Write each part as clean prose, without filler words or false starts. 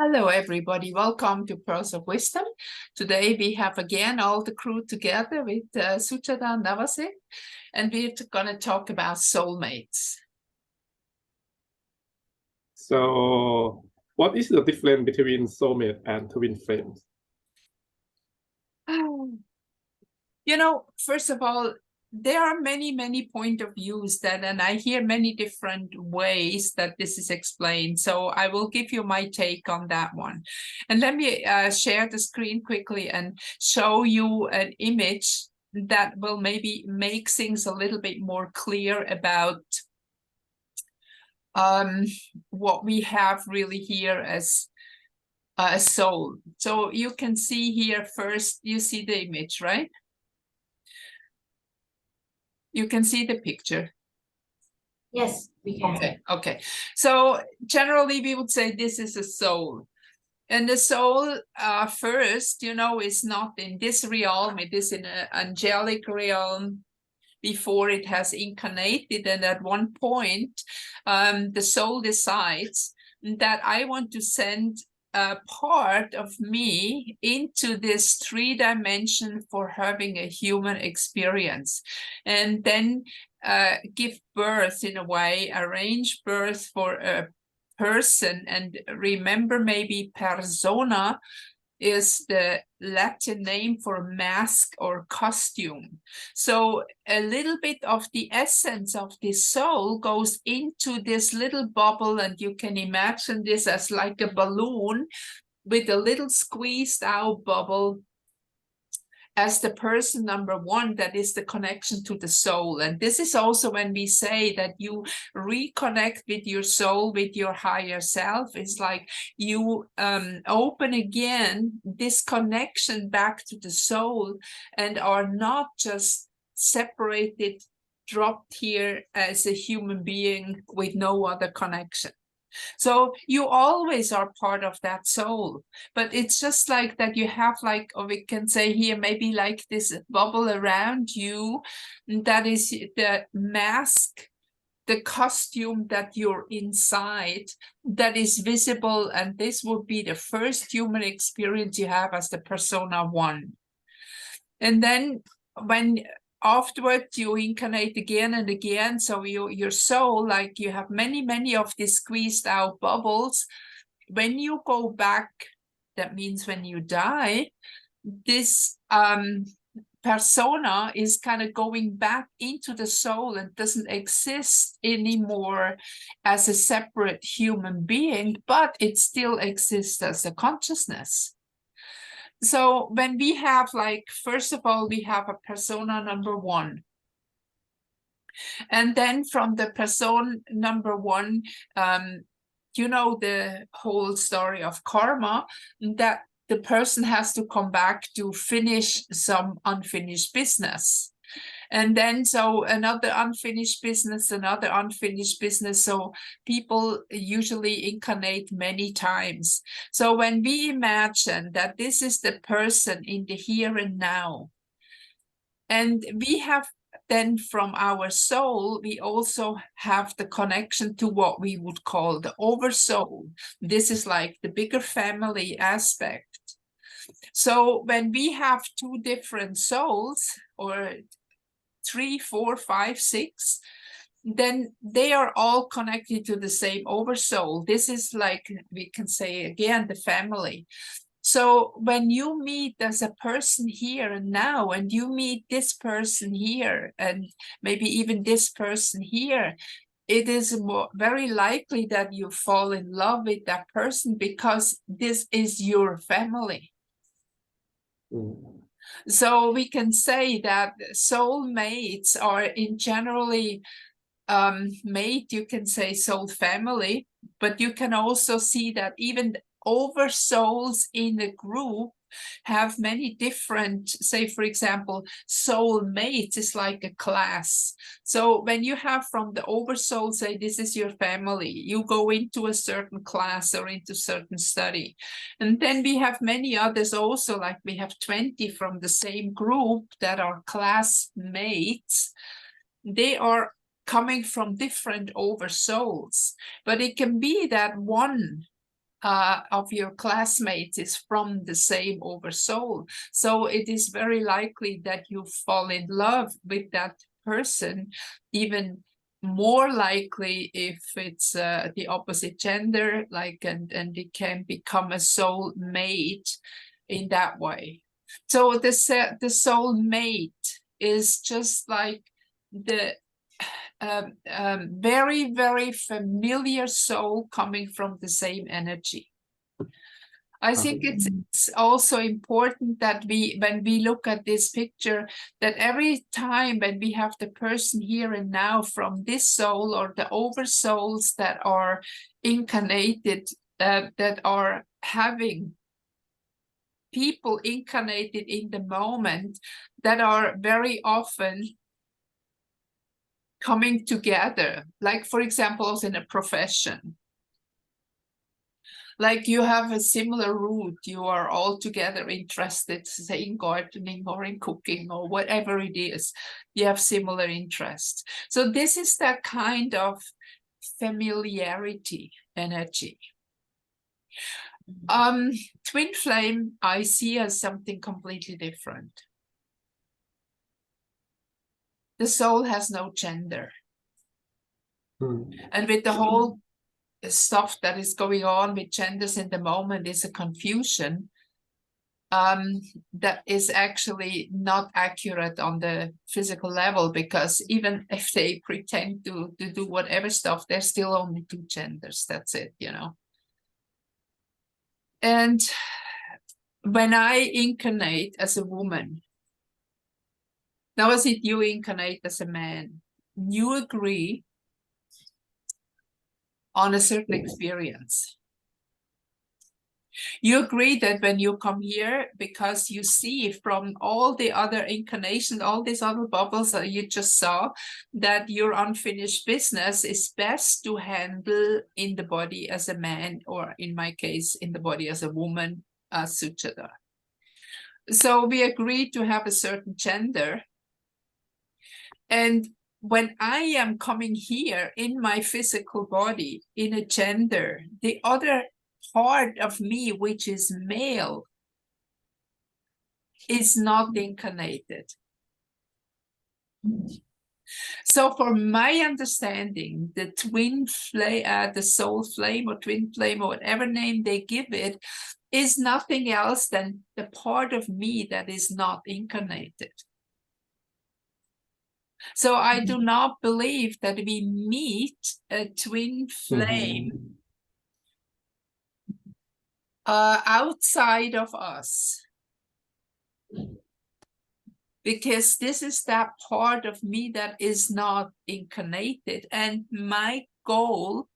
Hello, everybody. Welcome to Pearls of Wisdom. Today we have again all the crew together with Suchada and Navasit, and we're going to talk about soulmates. So, what is the difference between soulmate and twin flames? First of all, there are many point of views and I hear many different ways that this is explained. So I will give you my take on that one. And let me share the screen quickly and show you an image that will maybe make things a little bit more clear about what we have really here as a soul. So you can see here first, you see the image, right? You can see the picture. Yes, we can. Okay. So generally we would say this is a soul. And the soul first, is not in this realm, it is in an angelic realm before it has incarnated. And at one point, the soul decides that I want to send a part of me into this 3 dimension for having a human experience, and then give birth in a way, arrange birth for a person. And remember, maybe persona is the Latin name for mask or costume. So a little bit of the essence of the soul goes into this little bubble, and you can imagine this as like a balloon with a little squeezed out bubble as the person number one. That is the connection to the soul. And this is also when we say that you reconnect with your soul, with your higher self. It's like you open again this connection back to the soul and are not just separated, dropped here as a human being with no other connection. So you always are part of that soul, but it's just like that you have, like, or we can say here, maybe like this bubble around you, that is the mask, the costume that you're inside, that is visible. And this would be the first human experience you have as the persona one. And then when afterwards you incarnate again and again, so your soul, like you have many of these squeezed out bubbles. When you go back, that means when you die, this persona is kind of going back into the soul and doesn't exist anymore as a separate human being, but it still exists as a consciousness. So when we have, like, first of all, we have a persona number one. And then from the persona number one, the whole story of karma, that the person has to come back to finish some unfinished business. And then so another unfinished business, another unfinished business. So people usually incarnate many times. So when we imagine that this is the person in the here and now, and we have then from our soul, we also have the connection to what we would call the oversoul. This is like the bigger family aspect. So when we have 2 different souls, or 3, 4, 5, 6, then they are all connected to the same oversoul. This is like, we can say again, the family. So when you meet as a person here and now, and you meet this person here, and maybe even this person here, it is very likely that you fall in love with that person because this is your family. So we can say that soulmates are in generally made, you can say soul family, but you can also see that even over souls in a group have many different, say for example, soulmates is like a class. So when you have from the oversoul, say this is your family, you go into a certain class or into certain study. And then we have many others also, like we have 20 from the same group that are classmates. They are coming from different oversouls, but it can be that one of your classmates is from the same oversoul. So it is very likely that you fall in love with that person, even more likely if it's the opposite gender, like, and it can become a soul mate in that way. So the soul mate is just like the very, very familiar soul coming from the same energy. I think it's also important that when we look at this picture, that every time when we have the person here and now from this soul or the oversouls that are incarnated, that are having people incarnated in the moment, that are very often coming together, like for example, in a profession. Like you have a similar root, you are all together interested, say in gardening or in cooking or whatever it is, you have similar interests. So this is that kind of familiarity energy. Twin flame, I see as something completely different. The soul has no gender. And with the whole stuff that is going on with genders in the moment is a confusion that is actually not accurate on the physical level, because even if they pretend to do whatever stuff, there's still only two genders. That's it, you know. And when I incarnate as a woman, now as it you incarnate as a man, you agree on a certain experience. You agree that when you come here, because you see from all the other incarnations, all these other bubbles that you just saw, that your unfinished business is best to handle in the body as a man, or in my case, in the body as a woman, as Suchada. So we agreed to have a certain gender. And when I am coming here in my physical body, in a gender, the other part of me, which is male, is not incarnated. So for my understanding, the twin flame, the soul flame or twin flame or whatever name they give it, is nothing else than the part of me that is not incarnated. So I do not believe that we meet a twin flame outside of us, because this is that part of me that is not incarnated. And my goal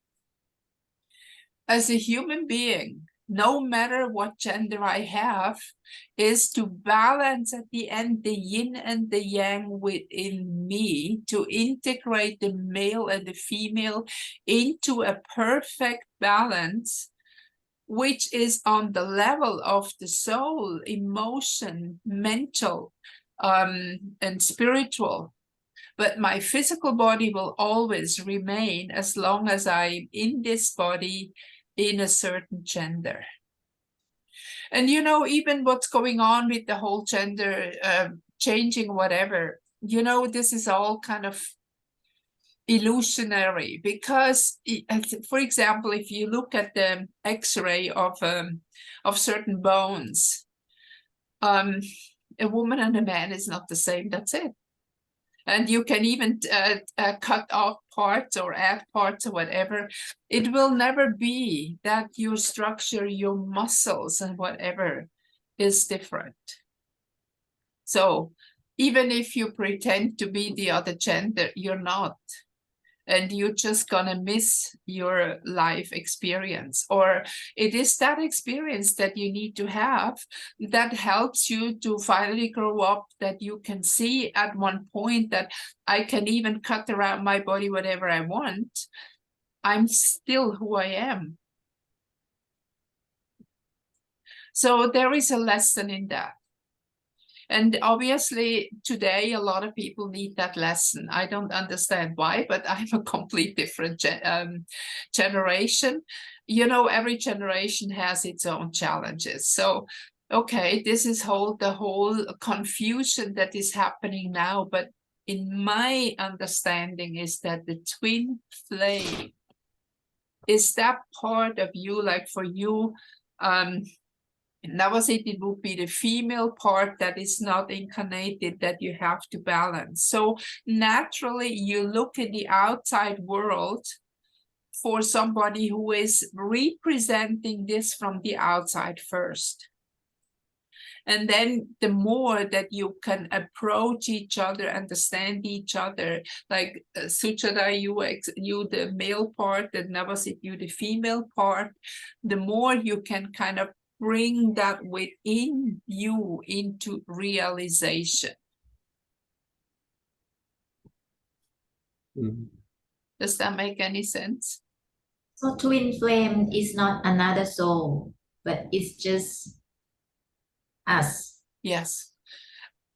as a human being, no matter what gender I have, is to balance at the end the yin and the yang within me, to integrate the male and the female into a perfect balance, which is on the level of the soul, emotion, mental, and spiritual. But my physical body will always remain as long as I'm in this body in a certain gender. And you know, even what's going on with the whole gender changing, whatever, you know, this is all kind of illusionary, because for example, if you look at the x-ray of certain bones, a woman and a man is not the same. That's it. And you can even cut off parts or add parts or whatever. It will never be that your structure, your muscles and whatever is different. So even if you pretend to be the other gender, you're not. And you're just gonna miss your life experience, or it is that experience that you need to have that helps you to finally grow up, that you can see at one point that I can even cut around my body whatever I want. I'm still who I am. So there is a lesson in that. And obviously today a lot of people need that lesson. I don't understand why, but I'm a complete different generation. you know, every generation has its own challenges. So, okay, this is the whole confusion that is happening now. But in my understanding is that the twin flame is that part of you, like for you, Navasit, it would be the female part that is not incarnated that you have to balance. So naturally, you look in the outside world for somebody who is representing this from the outside first. And then the more that you can approach each other, understand each other, like Suchada, you the male part, and Navasit, you the female part, the more you can kind of bring that within you into realization. Does that make any sense? So twin flame is not another soul, but it's just us. Yes.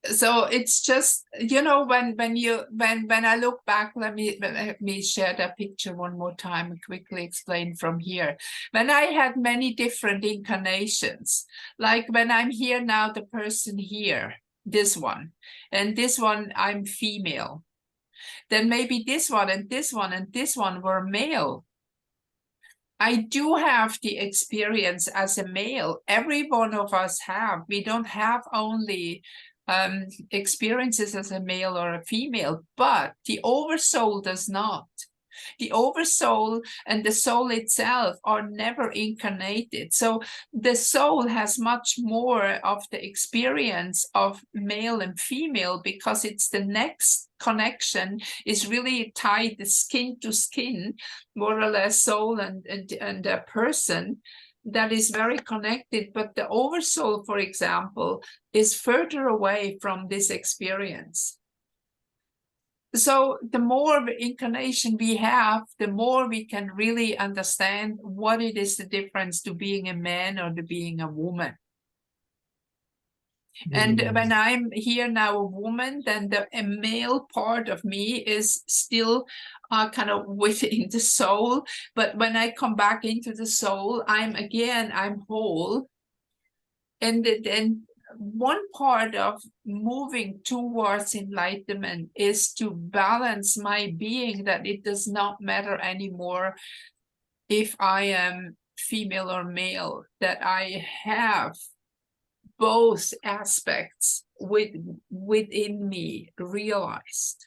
So it's just, you know, when I look back, let me share that picture one more time and quickly explain from here. When I had many different incarnations, like when I'm here now, the person here, this one, and this one, I'm female. Then maybe this one and this one and this one were male. I do have the experience as a male. Every one of us have. We don't have only experiences as a male or a female, but the oversoul does not. The oversoul and the soul itself are never incarnated. So the soul has much more of the experience of male and female because it's the next connection is really tied the skin to skin, more or less soul and a person that is very connected. But the oversoul, for example, is further away from this experience. So the more incarnation we have, the more we can really understand what it is the difference to being a man or to being a woman. And when I'm here now a woman, then the male part of me is still kind of within the soul. But when I come back into the soul, I'm whole. And then one part of moving towards enlightenment is to balance my being, that it does not matter anymore if I am female or male, that I have both aspects within me realized.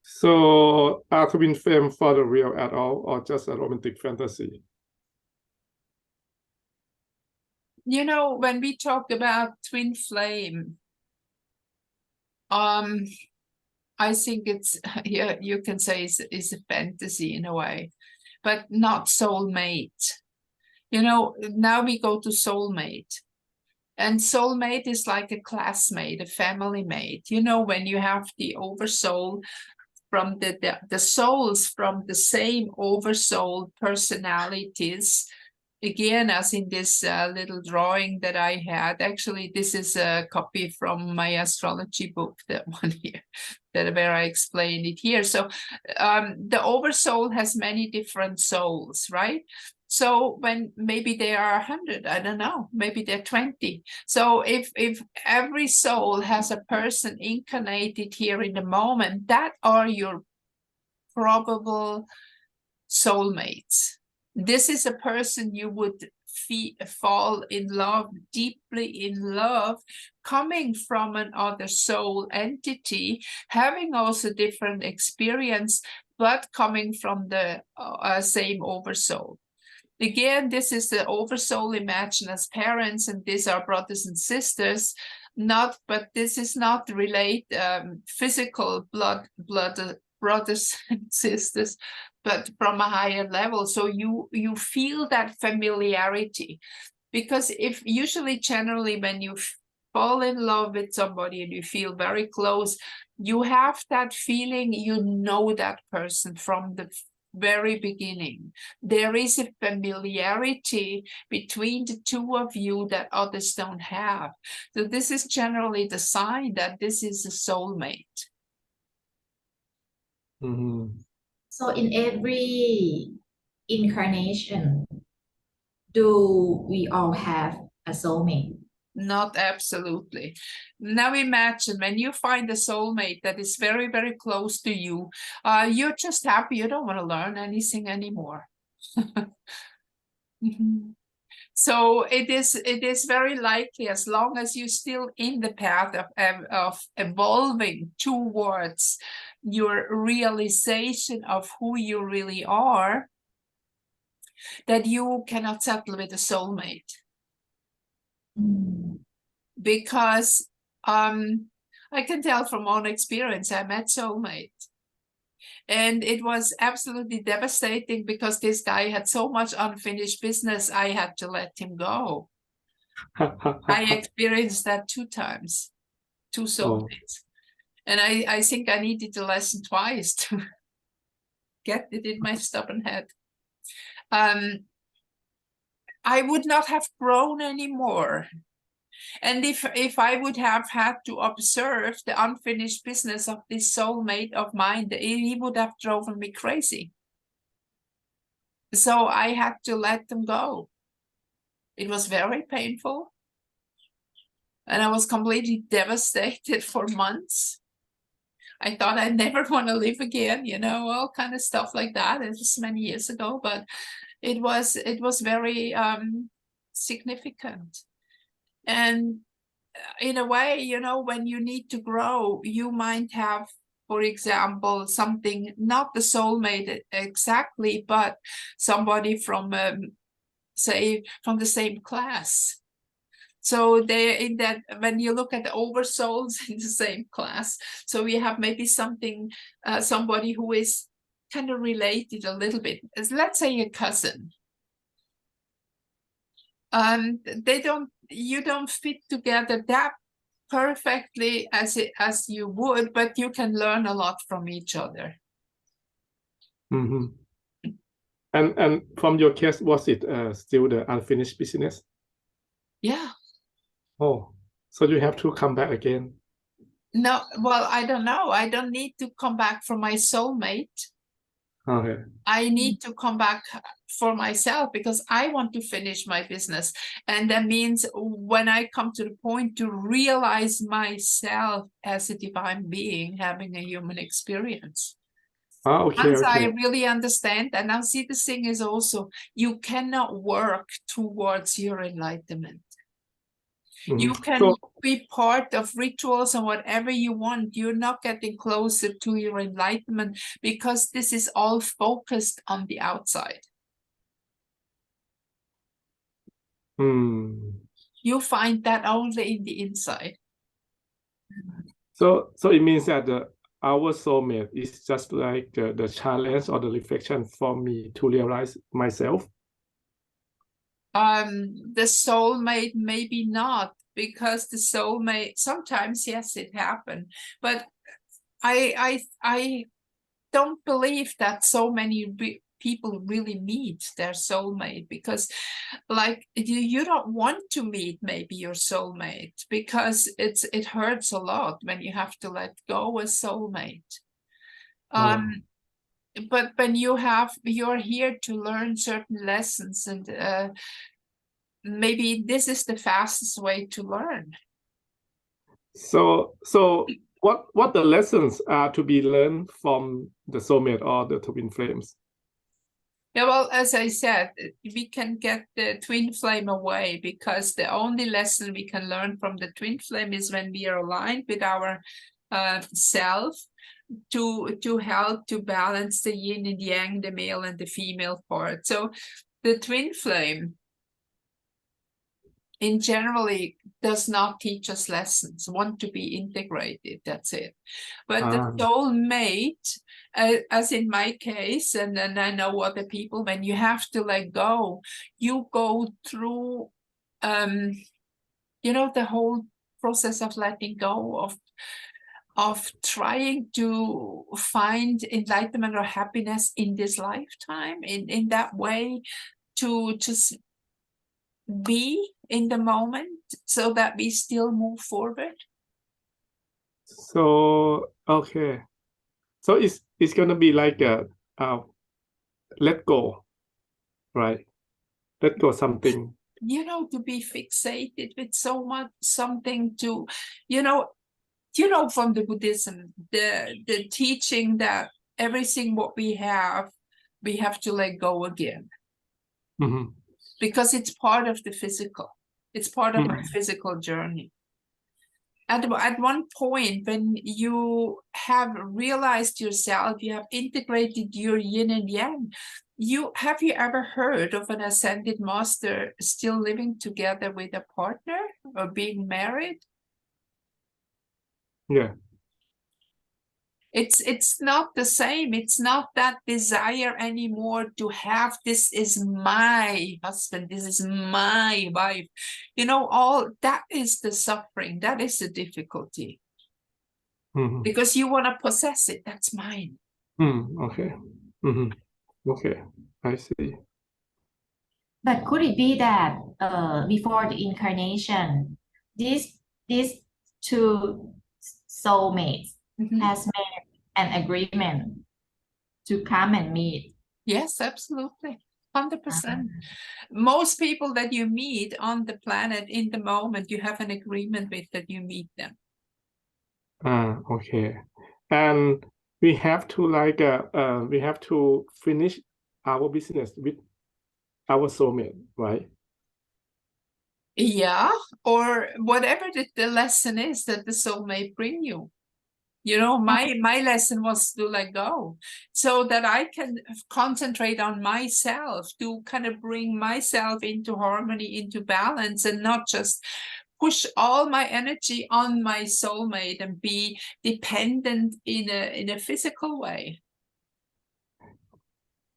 So are twin flame for the real at all, or just a romantic fantasy? You know, when we talk about twin flame, I think it's, yeah, you can say it's a fantasy in a way, but not soulmate. You know, now we go to soulmate. And soulmate is like a classmate, a family mate. You know, when you have the oversoul from the souls from the same oversoul personalities, again, as in this little drawing that I had, actually, this is a copy from my astrology book, that one here, where I explain it here. So the oversoul has many different souls, right? So when maybe there are 100, I don't know, maybe there are 20. So if every soul has a person incarnated here in the moment, that are your probable soulmates. This is a person you would fall in love, deeply in love, coming from another soul entity, having also different experience, but coming from the same oversoul. Again, this is the oversoul imagined as parents, and these are brothers and sisters. But this is not physical blood brothers and sisters, but from a higher level. So you feel that familiarity, because if usually generally when you fall in love with somebody and you feel very close, you have that feeling, you know that person from the very beginning. There is a familiarity between the two of you that others don't have. So this is generally the sign that this is a soulmate. So in every incarnation, do we all have a soulmate? Not absolutely. Now imagine when you find a soulmate that is very, very close to you, you're just happy. You don't want to learn anything anymore. Mhm. So it is very likely, as long as you're still in the path of evolving towards your realization of who you really are, that you cannot settle with a soulmate. Mm. Because I can tell from own experience, I met soulmate. And it was absolutely devastating because this guy had so much unfinished business, I had to let him go. I experienced that 2 times, 2 soulmates. And I think I needed the lesson twice to get it in my stubborn head. I would not have grown anymore. And if I would have had to observe the unfinished business of this soulmate of mine, he would have driven me crazy. So I had to let them go. It was very painful. And I was completely devastated for months. I thought I'd never want to live again, you know, all kind of stuff like that. It was many years ago, but it was very significant. And in a way, you know, when you need to grow, you might have, for example, something, not the soulmate exactly, but somebody from, say, from the same class. So they're in that, when you look at the oversouls in the same class, so we have maybe something, somebody who is kind of related a little bit, as let's say a cousin. You don't fit together that perfectly as you would, but you can learn a lot from each other. Mm-hmm. And from your case, was it still the unfinished business? Yeah. Oh, so you have to come back again. No, well, I don't know. I don't need to come back for my soulmate. Okay. I need to come back for myself because I want to finish my business. And that means when I come to the point to realize myself as a divine being having a human experience. Okay, Once I okay. really understand, and now see, the thing is also, you cannot work towards your enlightenment. Mhm. You can So, be part of rituals and whatever you want. You're not getting closer to your enlightenment because this is all focused on the outside. You find that only in the inside. so it means that our soulmate is just like the challenge or the reflection for me to realize myself. The soulmate, maybe not, because the soulmate, sometimes, yes, it happened, but I don't believe that so many people really meet their soulmate, because like you don't want to meet maybe your soulmate because it hurts a lot when you have to let go a soulmate. But when you're here to learn certain lessons, and maybe this is the fastest way to learn. So what the lessons are to be learned from the soulmate or the twin flames? Yeah, well, as I said, we can get the twin flame away, because the only lesson we can learn from the twin flame is when we are aligned with our self, to help to balance the yin and yang, the male and the female part. So the twin flame in generally does not teach us lessons, want to be integrated, that's it. But the soulmate, as in my case, and then I know other people, when you have to let go, you go through, you know, the whole process of letting go, of trying to find enlightenment or happiness in this lifetime, in that way, to just be in the moment so that we still move forward. So okay, so it's gonna be like let go, right? Let go something. To be fixated with so much something to, from the Buddhism, the teaching that everything what we have to let go again, because it's part of the physical. It's part of our physical journey. At one point, when you have realized yourself, you have integrated your yin and yang. Have you ever heard of an ascended master still living together with a partner or being married? Yeah. It's not the same. It's not that desire anymore to have, this is my husband, this is my wife. All that is the suffering. That is the difficulty. Because you want to possess it. That's mine. Okay. Okay. I see. But could it be that before the incarnation, these two soulmates has made an agreement to come and meet? Yes, absolutely. 100%. Most people that you meet on the planet in the moment, you have an agreement with that you meet them. Okay. And we have to finish our business with our soulmate, right? Yeah, or whatever the lesson is that the soul may bring you. My lesson was to let go so that I can concentrate on myself, to kind of bring myself into harmony, into balance, and not just push all my energy on my soulmate and be dependent in a physical way.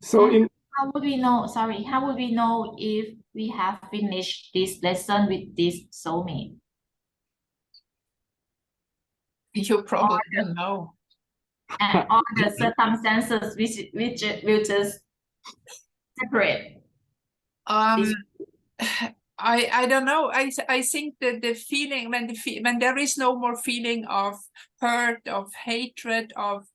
So how would we know? Sorry, how would we know if we have finished this lesson with this soulmate? You probably don't know. And all the circumstances which will just separate. I don't know. I think that the feeling when there is no more feeling of hurt, of hatred, of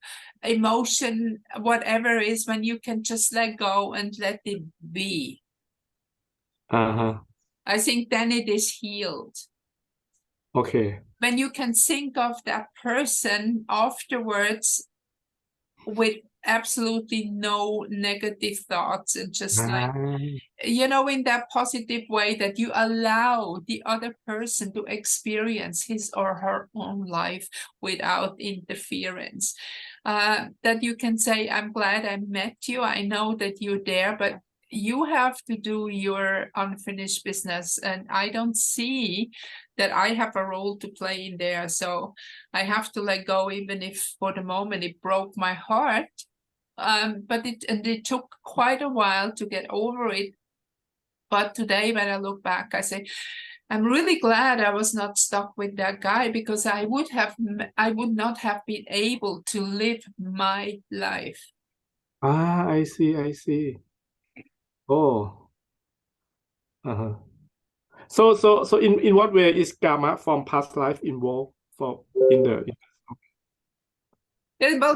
emotion, whatever it is, when you can just let go and let it be. I think then it is healed. Okay. When you can think of that person afterwards with absolutely no negative thoughts, and just in that positive way, that you allow the other person to experience his or her own life without interference. That you can say, I'm glad I met you. I know that you're there, but you have to do your unfinished business, and I don't see that I have a role to play in there. So I have to let go, even if for the moment it broke my heart. But it took quite a while to get over it. But today, when I look back, I say, I'm really glad I was not stuck with that guy, because I would not have been able to live my life. I see. Oh. So in what way is karma from past life involved Well,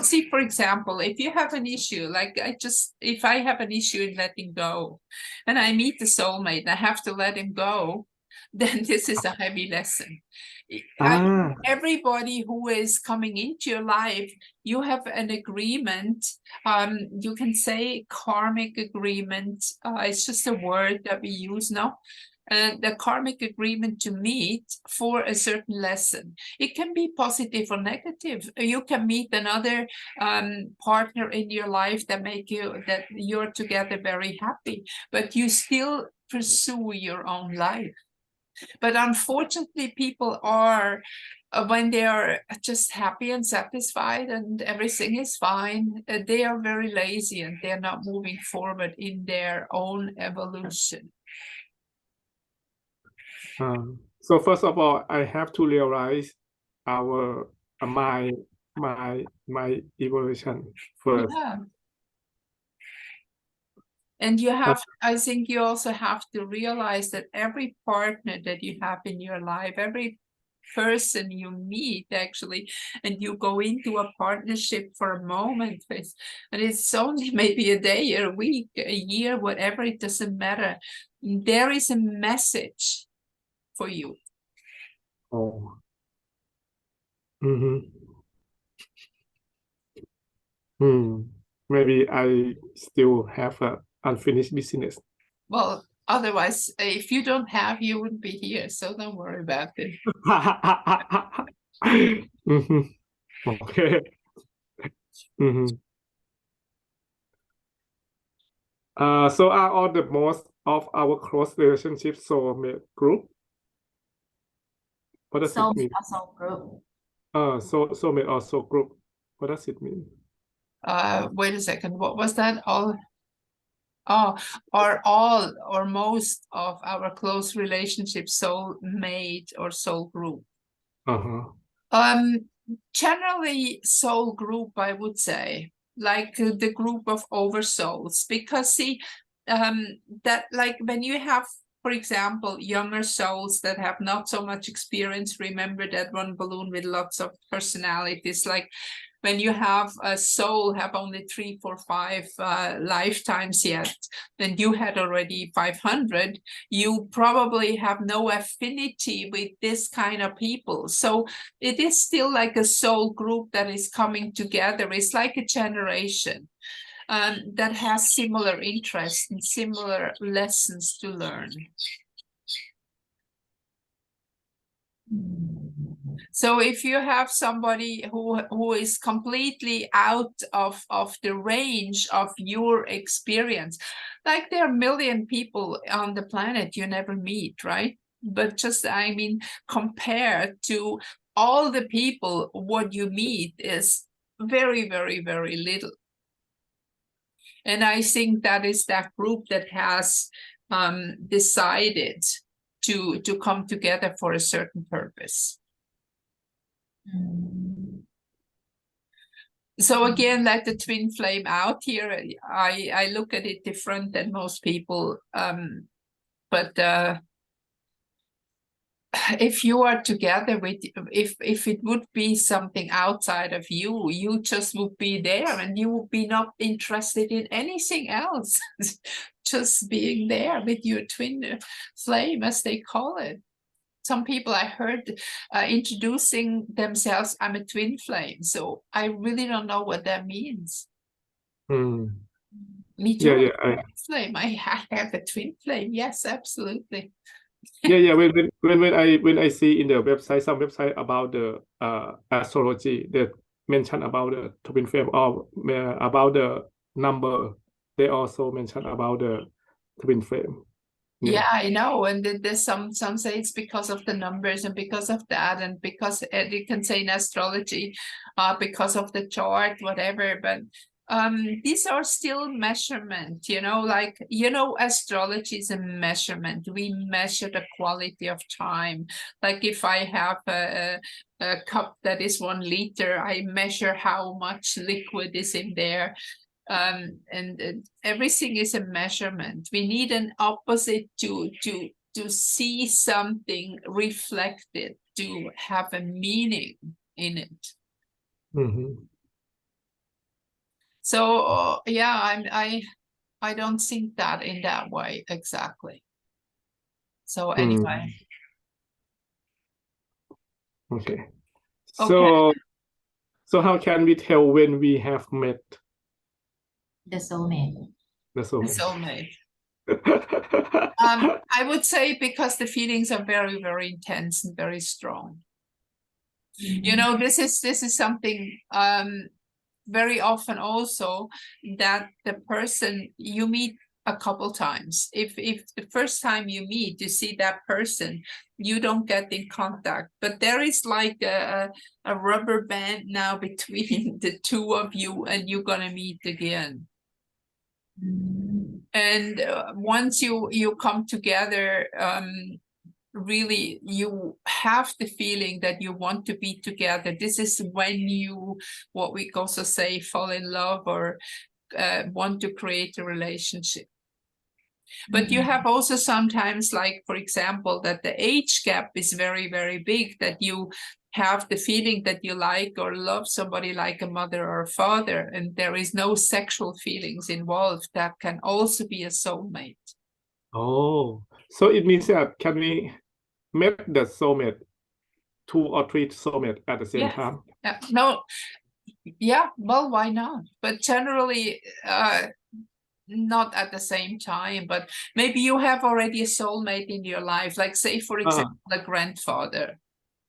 see, for example, if you have an issue, if I have an issue in letting go, and I meet the soulmate, I have to let him go, then this is a heavy lesson. Everybody who is coming into your life, you have an agreement. You can say karmic agreement. It's just a word that we use now. The karmic agreement to meet for a certain lesson. It can be positive or negative. You can meet another partner in your life that you're together very happy, but you still pursue your own life. But unfortunately, people are, when they are just happy and satisfied and everything is fine, they are very lazy and they're not moving forward in their own evolution. So first of all, I have to realize my evolution first. Yeah. And I think you also have to realize that every partner that you have in your life, every person you meet actually, and you go into a partnership for a moment with, and it's only maybe a day, a week, a year, whatever, it doesn't matter. There is a message for you. Oh. Mm-hmm. Maybe I still have a unfinished business. Well, otherwise, if you don't have, you wouldn't be here, so don't worry about it. Mm-hmm. Okay. Mm-hmm. So are all the most of our close relationships soulmate group? What does it mean? Soul group. Soulmate or soul group. What does it mean? Wait a second, what was that? Are all or most of our close relationships soul mate or soul group? Generally soul group, I would say, like the group of oversouls, because see, that like when you have, for example, younger souls that have not so much experience, remember that one balloon with lots of personalities, like when you have a soul have only 3, 4, 5 lifetimes yet, and you had already 500, you probably have no affinity with this kind of people. So it is still like a soul group that is coming together. It's like a generation that has similar interests and similar lessons to learn. So if you have somebody who is completely out of the range of your experience, like there are a million people on the planet you never meet, right? But just, I mean, compared to all the people, what you meet is very, very, very little. And I think that is that group that has decided to come together for a certain purpose. So again, like the twin flame out here, I look at it different than most people. But if you are together with, if it would be something outside of you, you just would be there and you would be not interested in anything else. Just being there with your twin flame, as they call it. Some people I heard introducing themselves, I'm a twin flame. So I really don't know what that means. Me too. Yeah. Flame. I have a twin flame. Yes, absolutely. Yeah. When I see in the website, some website about the astrology that mention about the twin flame or about the number, they also mention about the twin flame. Yeah, I know. And there's some say it's because of the numbers and because of that, and because you can say in astrology, because of the chart, whatever. But these are still measurement, like, astrology is a measurement. We measure the quality of time. Like if I have a cup that is 1 liter, I measure how much liquid is in there. And everything is a measurement. We need an opposite to see something reflected, to have a meaning in it. So yeah, I don't think that in that way exactly. So anyway. Okay. So how can we tell when we have met The soulmate. the soulmate? The soulmate. I would say because the feelings are very, very intense and very strong. This is something very often also that the person you meet a couple times. If the first time you meet, you see that person, you don't get in contact, but there is like a rubber band now between the two of you, and you're gonna meet again. And once you come together, really you have the feeling that you want to be together. This is when you, what we also say, fall in love or want to create a relationship. But you have also sometimes, like, for example, that the age gap is very, very big, that you have the feeling that you like or love somebody like a mother or a father, and there is no sexual feelings involved. That can also be a soulmate. Oh, so it means that can we meet the soulmate, 2 or 3 soulmate at the same Yes. time? No, yeah, well, why not? But generally, not at the same time, but maybe you have already a soulmate in your life, like say, for example, a grandfather.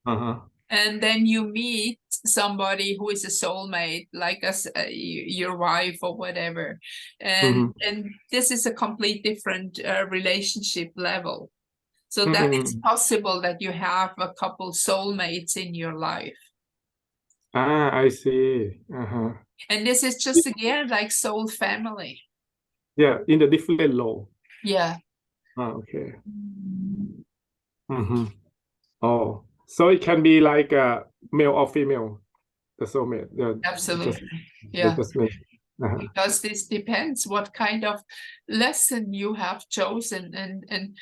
Uh-huh. And then you meet somebody who is a soulmate, like your wife or whatever. And this is a complete different relationship level. So that it's possible that you have a couple soulmates in your life. I see. Uh-huh. And this is just, again, like soul family. Yeah, in the different role. Yeah. Okay. Oh, so it can be like a male or female, the soulmate. Absolutely. Yeah. Just me. Because this depends what kind of lesson you have chosen, and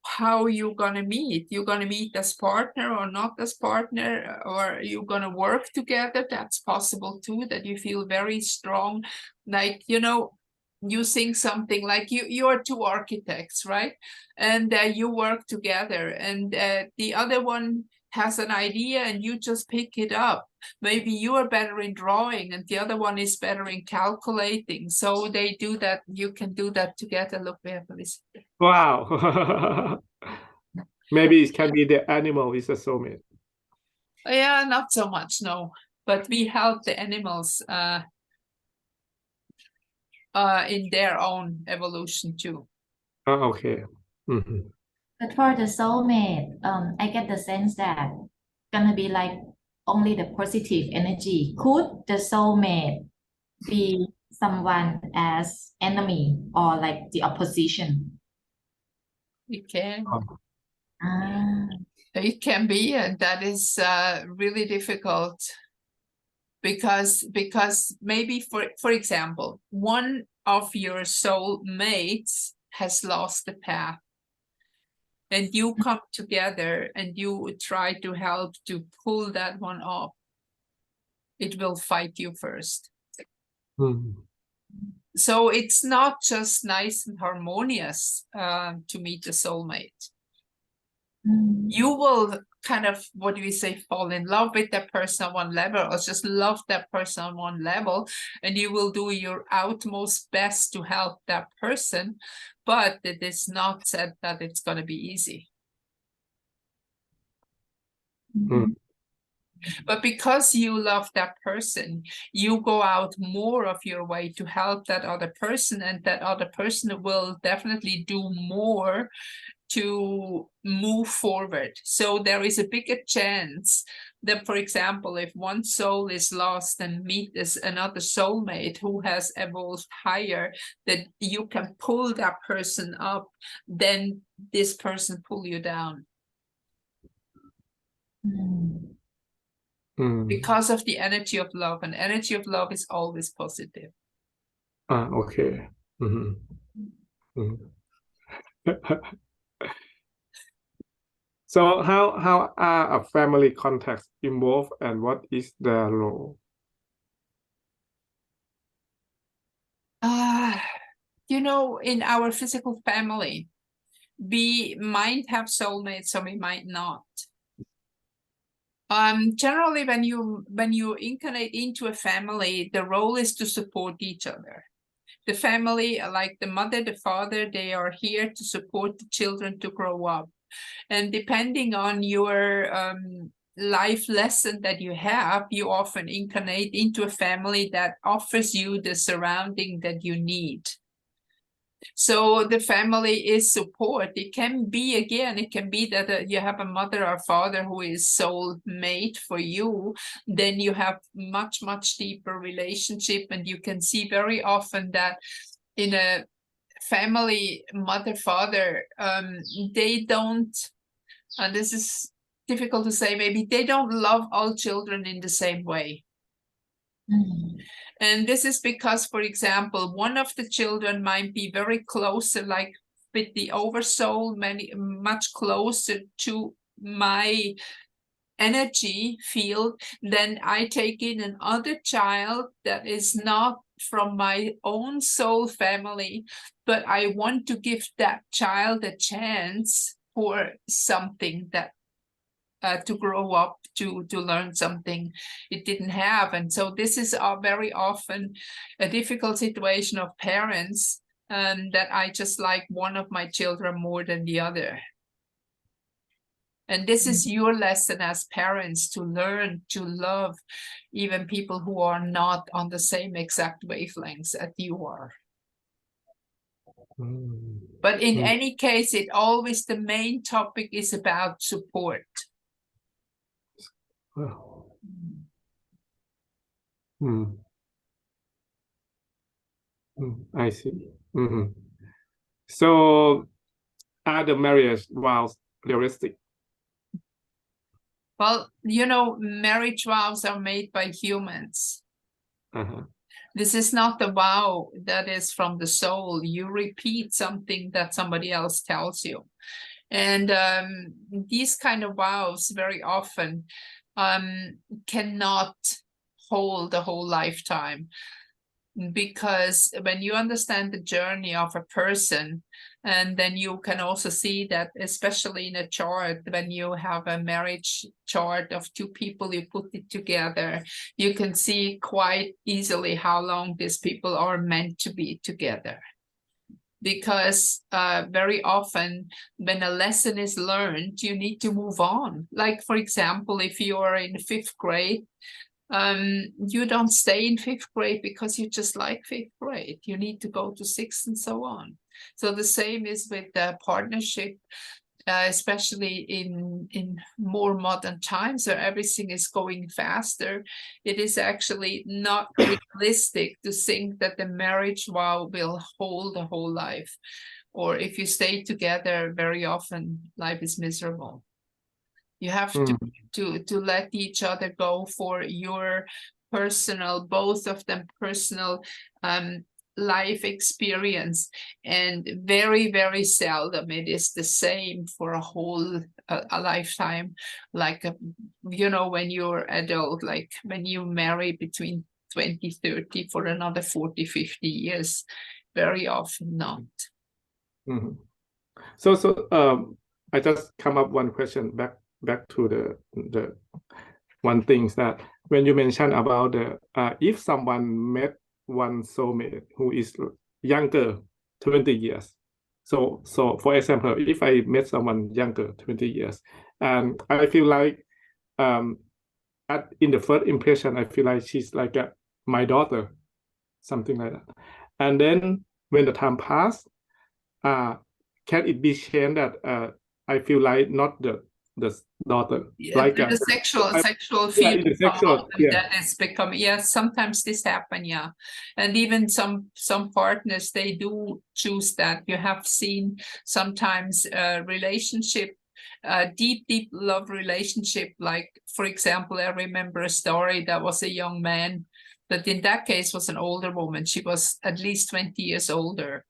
how you're gonna meet. You're gonna meet as partner or not as partner, or you're gonna work together. That's possible too, that you feel very strong. Like, you think something like you're 2 architects, right? And you work together, and the other one has an idea and you just pick it up. Maybe you are better in drawing and the other one is better in calculating. So they do that. You can do that together. Look, we have this. Wow. Maybe it can be the animal is a soulmate. Yeah, not so much, no. But we help the animals in their own evolution too. Oh, okay. But for the soulmate, I get the sense that gonna be like only the positive energy. Could the soulmate be someone as enemy or like the opposition? It can. Ah. It can be, and that is really difficult because maybe, for example, one of your soul mates has lost the path, and you come together and you try to help to pull that one off. It will fight you first. So it's not just nice and harmonious to meet a soulmate. You will kind of, what do we say, fall in love with that person on one level, or just love that person on one level, and you will do your utmost best to help that person, but it is not said that it's going to be easy. But because you love that person, you go out more of your way to help that other person, and that other person will definitely do more to move forward. So there is a bigger chance that, for example, if one soul is lost and meet another soulmate who has evolved higher, that you can pull that person up, then this person pull you down. Because of the energy of love, and energy of love is always positive. Okay. So how are a family contacts involved, and what is their role? In our physical family, we might have soulmates or we might not. Generally, when you incarnate into a family, the role is to support each other. The family, like the mother, the father, they are here to support the children to grow up. And depending on your life lesson that you have, you often incarnate into a family that offers you the surrounding that you need. So the family is support. It can be, again, it can be that you have a mother or father who is soul mate for you. Then you have much, much deeper relationship, and you can see very often that in a family, mother, father, they don't, and this is difficult to say, maybe they don't love all children in the same way. Mm. And this is because, for example, one of the children might be very closer, like with the oversoul, much closer to my energy field, then I take in another child that is not from my own soul family, but I want to give that child a chance for something that to grow up, to learn something it didn't have. And so this is very often a difficult situation of parents, that I just like one of my children more than the other. And this is your lesson as parents, to learn to love even people who are not on the same exact wavelengths as you are. But in any case, it always, the main topic is about support. I see. So are the marriage vows realistic? Well, marriage vows are made by humans. This is not a vow that is from the soul. You repeat something that somebody else tells you. And these kind of vows very often cannot hold a whole lifetime, because when you understand the journey of a person, and then you can also see that, especially in a chart, when you have a marriage chart of two people, you put it together, you can see quite easily how long these people are meant to be together. Because very often when a lesson is learned, you need to move on. Like, for example, if you are in 5th grade, you don't stay in 5th grade because you just like 5th grade. You need to go to 6th and so on. So the same is with the partnership, especially in more modern times where everything is going faster. It is actually not realistic to think that the marriage vow will hold a whole life. Or if you stay together, very often life is miserable. You have to let each other go for your personal, both of them personal life experience. And very, very seldom it is the same for a whole a lifetime. Like, when you're adult, like when you marry between 20, 30 for another 40, 50 years, very often not. So I just come up one question back to the one thing that when you mentioned about the if someone met one soulmate who is younger 20 years, so for example, if I met someone younger 20 years and I feel like in the first impression I feel like she's like my daughter, something like that, and then when the time passed, can it be changed that I feel like not the daughter, like the sexual feeling that is becoming, sometimes this happen, and even some partners, they do choose that. You have seen sometimes a relationship, a deep love relationship, like, for example, I remember a story that was a young man, but in that case was an older woman. She was at least 20 years older.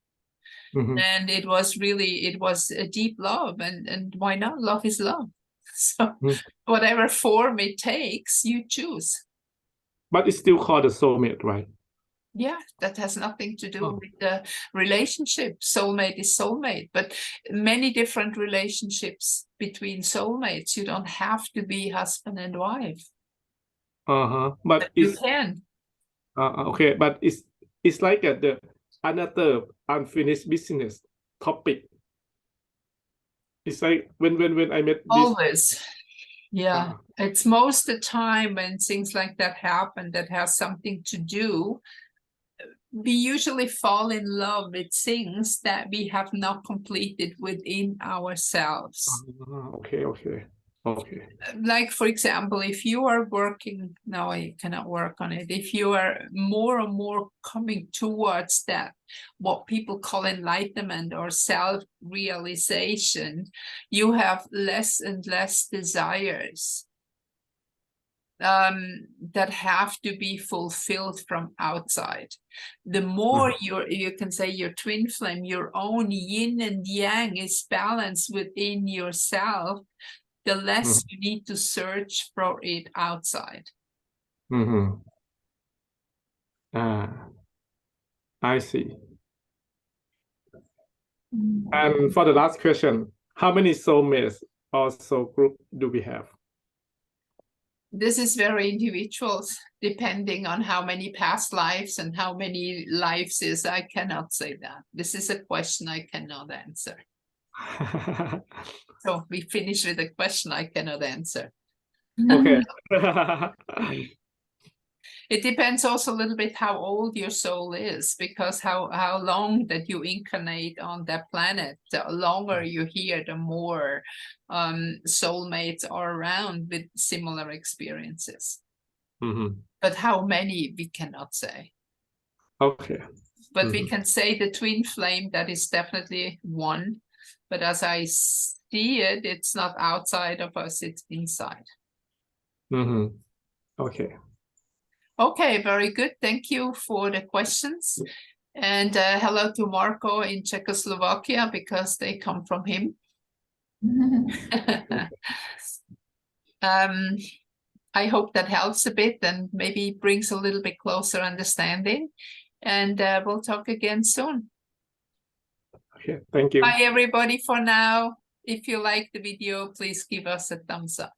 And it was a deep love, and why not? Love is love. So whatever form it takes, you choose. But it's still called a soulmate, right? Yeah, that has nothing to do with the relationship. Soulmate is soulmate, but many different relationships between soulmates. You don't have to be husband and wife. But you can. Okay, but it's like another unfinished business topic. It's like when I met always. It's most of the time when things like that happen that has something to do. We usually fall in love with things that we have not completed within ourselves. Okay. Like, for example, if you are working, now I cannot work on it. If you are more and more coming towards that, what people call enlightenment or self-realization, you have less and less desires. that have to be fulfilled from outside. The more you can say your twin flame, your own yin and yang is balanced within yourself, the less you need to search for it outside. I see. And for the last question, how many soulmates or soul group do we have? This is very individual, depending on how many past lives and how many lives is. I cannot say that. This is a question I cannot answer. So we finish with a question I cannot answer. Okay. It depends also a little bit how old your soul is, because how long that you incarnate on that planet, the longer you're here, the more soulmates are around with similar experiences. But how many, we cannot say. Okay. But we can say the twin flame, that is definitely one. But as I see it, it's not outside of us, it's inside. Okay. Okay, very good. Thank you for the questions. And hello to Marco in Czechoslovakia, because they come from him. I hope that helps a bit and maybe brings a little bit closer understanding. And we'll talk again soon. Okay, thank you. Bye, everybody, for now. If you like the video, please give us a thumbs up.